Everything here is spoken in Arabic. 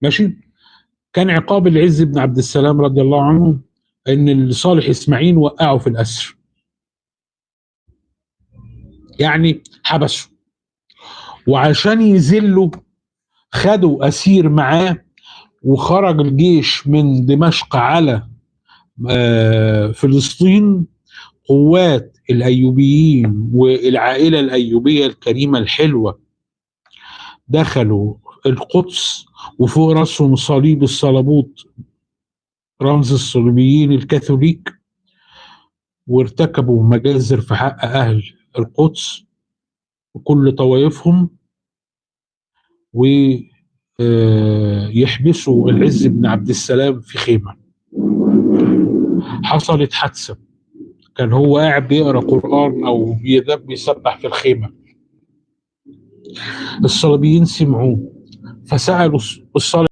ماشي. كان عقاب العز بن عبد السلام رضي الله عنه ان صالح اسماعيل وقعه في الاسر، يعني حبسه، وعشان يذله خدوا اسير معاه، وخرج الجيش من دمشق على فلسطين. قوات الايوبيين والعائله الايوبيه الكريمه الحلوه دخلوا القدس، وفوق راسهم صليب الصليبوت، رمز الصليبيين الكاثوليك، وارتكبوا مجازر في حق اهل القدس وكل طوائفهم، ويحبسوا العز بن عبد السلام في خيمة. حصلت حادثة، كان هو قاعد بيقرأ قرآن أو بيسبح في الخيمة، الصليبيين سمعوه فسألوا الصالح